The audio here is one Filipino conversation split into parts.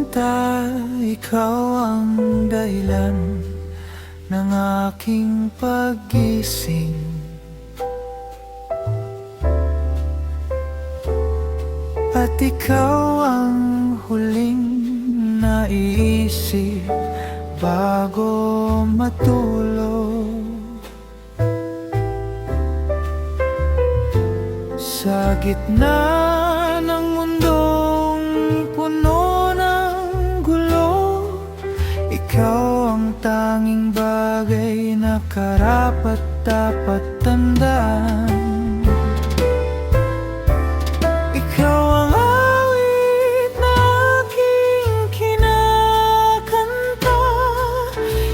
sinta, ikaw ang dahilan ng aking paggising. At ikaw ang huling naiisip bago matulog. Sa gitna ng mundong puno ng gulo, ikaw ang tanging bagay na karapat-dapat tandaan. Ikaw ang awit na aking kinakanta.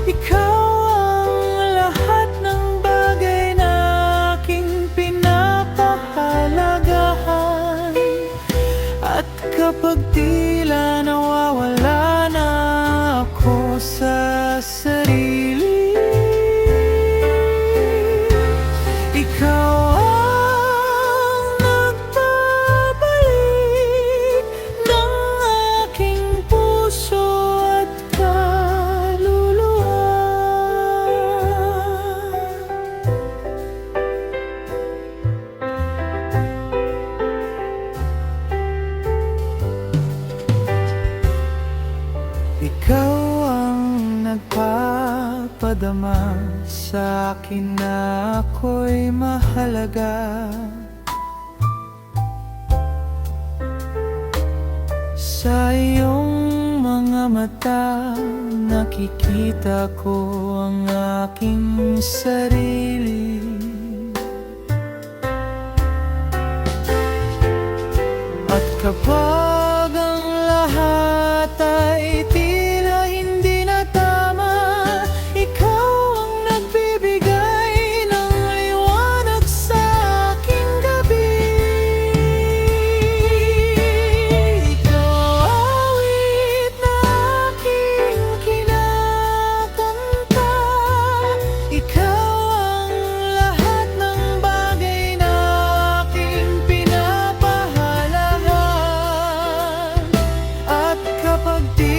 Ikaw ang lahat ng bagay na aking pinapahalagahan. At kapag tila nawawala na ako sa sarili, ikaw ang nagpapalik ng aking puso at kaluluwa. Ikaw ang nagpapadama sa akin na ako'y mahalaga. Sa iyong mga mata, nakikita ko ang aking sarili. At kapag ang lahat ay tila hindi na tama, ikaw ang nagbibigay ng liwanag sa aking gabi. Ikaw awit na aking kinakanta. Ikaw ang lahat ng bagay na aking pinapahalagan. At kapag di